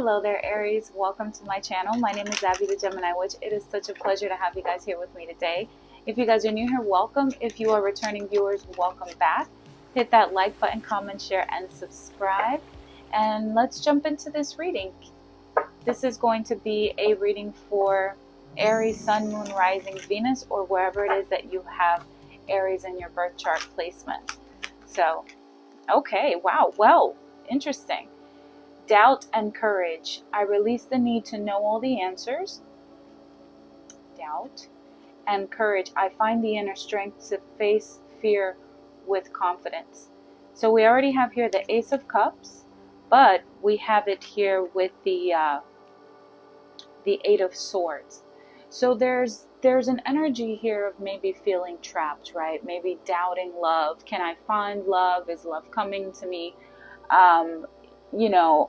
Hello there, Aries. Welcome to my channel. My name is Xabethegeminiwitch. It is such a pleasure to have you guys here with me today. If you guys are new here, welcome. If you are returning viewers, welcome back. Hit that like button, comment, share, and subscribe. And let's jump into this reading. This is going to be a reading for Aries, Sun, Moon, Rising, Venus, or wherever it is that you have Aries in your birth chart placement. So, okay, wow, well, interesting. Doubt and courage. I release the need to know all the answers. Doubt and courage. I find the inner strength to face fear with confidence. So we already have here the Ace of Cups, but we have it here with the Eight of Swords. So there's an energy here of maybe feeling trapped, right? Maybe doubting love. Can I find love? Is love coming to me?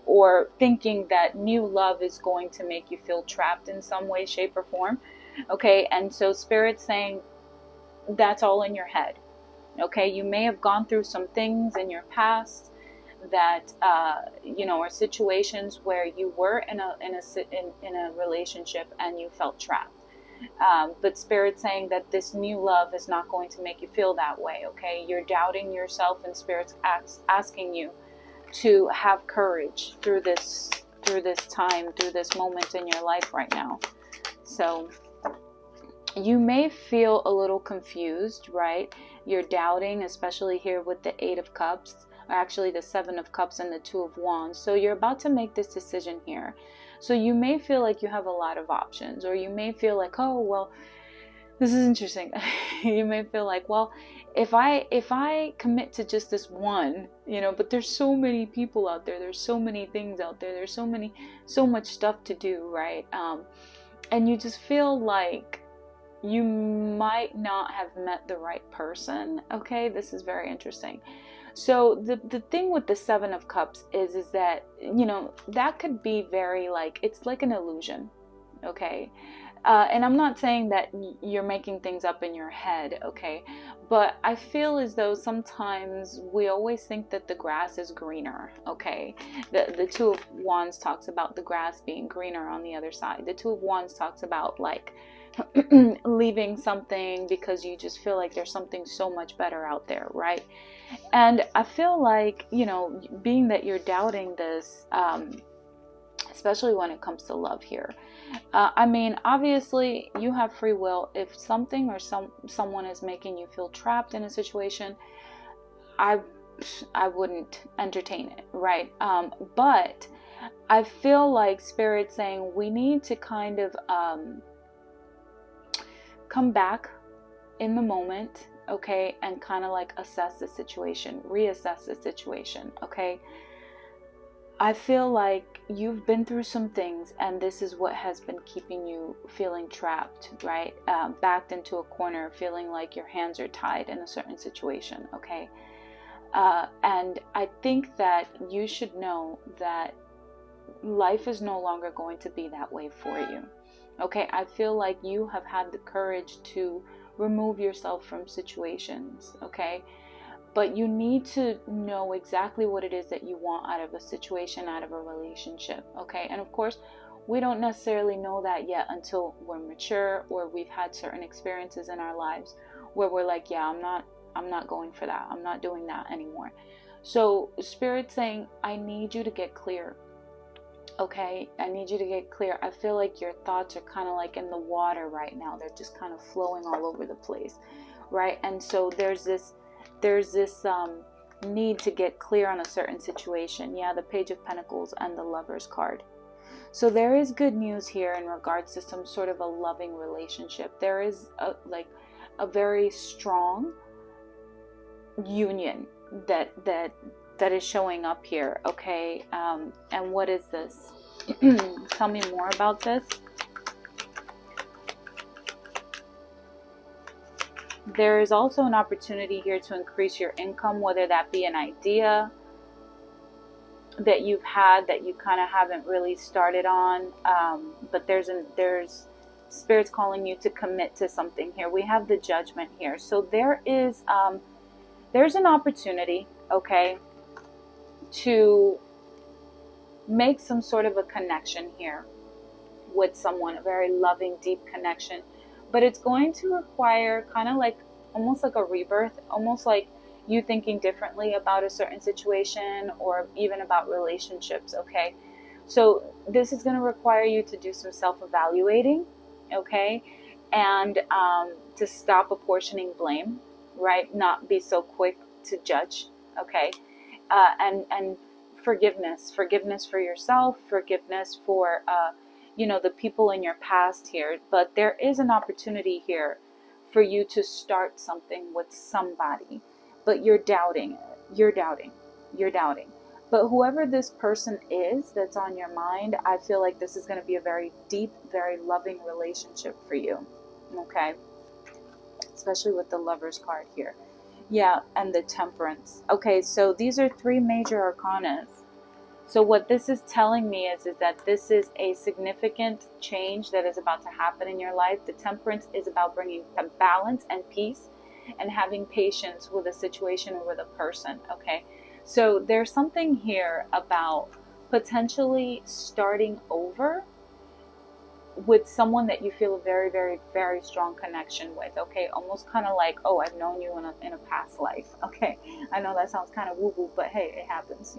Or thinking that new love is going to make you feel trapped in some way, shape, or form. Okay, and so Spirit's saying that's all in your head. Okay, you may have gone through some things in your past that are situations where you were in a relationship and you felt trapped. But Spirit's saying that this new love is not going to make you feel that way. Okay, you're doubting yourself, and Spirit's asking you to have courage through this time, through this moment in your life right now. So you may feel a little confused, right? You're doubting, especially here with the Eight of Cups, or actually the Seven of Cups and the Two of Wands. So you're about to make this decision here. So you may feel like you have a lot of options, or you may feel like, oh, well, this is interesting. You may feel like, well, if I commit to just this one, but there's so many people out there, there's so many things out there, there's so much stuff to do, right? And you just feel like you might not have met the right person. Okay, this is very interesting. So the thing with the Seven of Cups is that, that could be very it's like an illusion. Okay. And I'm not saying that you're making things up in your head, okay? But I feel as though sometimes we always think that the grass is greener, okay? The Two of Wands talks about the grass being greener on the other side. The Two of Wands talks about leaving something because you just feel like there's something so much better out there, right? And I feel like, being that you're doubting this, especially when it comes to love here. Obviously you have free will. If something or someone is making you feel trapped in a situation, I wouldn't entertain it, right? But I feel like Spirit's saying we need to kind of come back in the moment, okay, and kind of assess the situation, reassess the situation, okay? I feel like you've been through some things, and this is what has been keeping you feeling trapped, right? Backed into a corner, feeling like your hands are tied in a certain situation, okay? And I think that you should know that life is no longer going to be that way for you, okay? I feel like you have had the courage to remove yourself from situations, okay? But you need to know exactly what it is that you want out of a situation, out of a relationship, okay? And of course, we don't necessarily know that yet until we're mature or we've had certain experiences in our lives where we're like, yeah, I'm not going for that. I'm not doing that anymore. So Spirit's saying, I need you to get clear, okay? I need you to get clear. I feel like your thoughts are kind of like in the water right now. They're just kind of flowing all over the place, right? And so there's this need to get clear on a certain situation. Yeah, the Page of Pentacles and the Lover's card. So there is good news here in regards to some sort of a loving relationship. There is a very strong union that is showing up here, okay? And what is this? Tell me more about this. There is also an opportunity here to increase your income, whether that be an idea that you've had that you kind of haven't really started on, but there's Spirit's calling you to commit to something here. We have the Judgment here, so there's an opportunity, okay, to make some sort of a connection here with someone, a very loving, deep connection. But it's going to require kind of like almost like a rebirth, almost like you thinking differently about a certain situation or even about relationships, okay? So this is going to require you to do some self-evaluating, okay? And to stop apportioning blame, right? Not be so quick to judge, okay? And forgiveness for yourself, forgiveness for, the people in your past here. But there is an opportunity here for you to start something with somebody, but you're doubting it. You're doubting. But whoever this person is that's on your mind, I feel like this is going to be a very deep, very loving relationship for you, okay? Especially with the Lover's card here. Yeah, and the Temperance. Okay, so these are three major arcanas. So what this is telling me is that this is a significant change that is about to happen in your life. The Temperance is about bringing balance and peace and having patience with a situation or with a person, okay? So there's something here about potentially starting over with someone that you feel a very, very, very strong connection with, okay? Almost kind of like, oh, I've known you in a past life, okay? I know that sounds kind of woo-woo, but hey, it happens,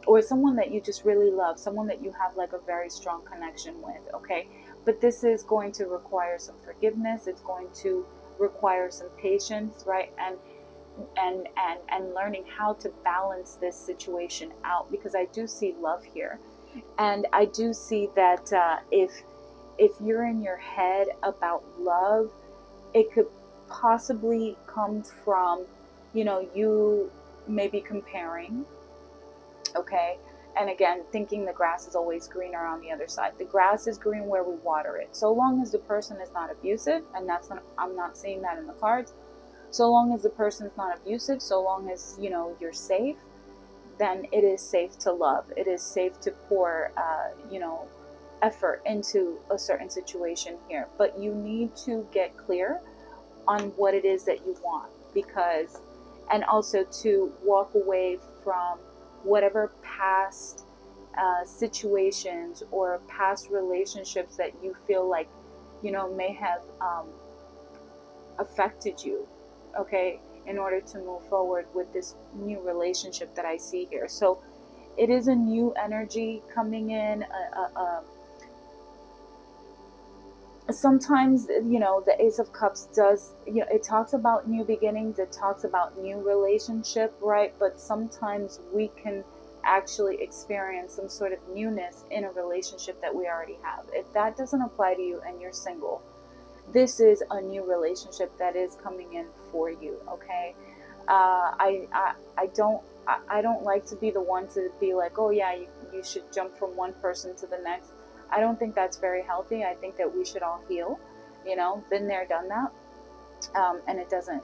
or someone that you just really love, someone that you have like a very strong connection with, okay? But this is going to require some forgiveness. It's going to require some patience, right? And learning how to balance this situation out, because I do see love here. And I do see that if you're in your head about love, it could possibly come from, you maybe comparing, okay? And again, thinking the grass is always greener on the other side. The grass is green where we water it. So long as the person is not abusive, and I'm not seeing that in the cards. So long as the person is not abusive, so long as, you're safe, then it is safe to love. It is safe to pour, effort into a certain situation here. But you need to get clear on what it is that you want, and also to walk away from whatever past situations or past relationships that you feel like, may have affected you, okay, in order to move forward with this new relationship that I see here. So it is a new energy coming in. Sometimes, the Ace of Cups does, it talks about new beginnings, it talks about new relationship, right? But sometimes we can actually experience some sort of newness in a relationship that we already have. If that doesn't apply to you and you're single, this is a new relationship that is coming in for you, okay? I don't like to be the one to be like, oh yeah, you should jump from one person to the next. I don't think that's very healthy. I think that we should all heal, been there, done that. And it doesn't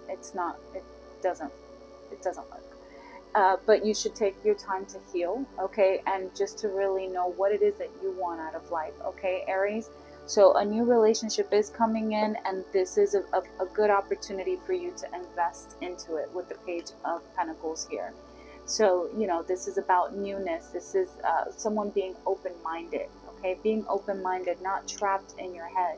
work. But you should take your time to heal, okay? And just to really know what it is that you want out of life, okay, Aries? So a new relationship is coming in, and this is a good opportunity for you to invest into it with the Page of Pentacles here. So, this is about newness. This is someone being open-minded, okay? Being open-minded, not trapped in your head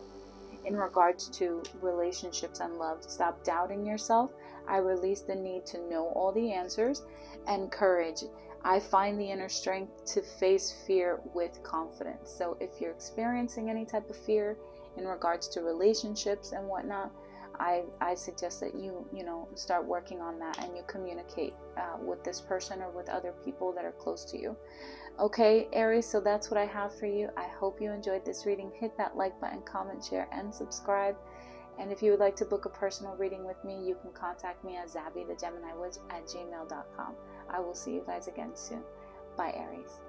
in regards to relationships and love. Stop doubting yourself. I release the need to know all the answers, and courage. I find the inner strength to face fear with confidence. So if you're experiencing any type of fear in regards to relationships and whatnot, I suggest that you start working on that, and you communicate with this person or with other people that are close to you. Okay, Aries, so that's what I have for you. I hope you enjoyed this reading. Hit that like button, comment, share, and subscribe. And if you would like to book a personal reading with me, you can contact me at Xabethegeminiwitch@gmail.com. I will see you guys again soon. Bye, Aries.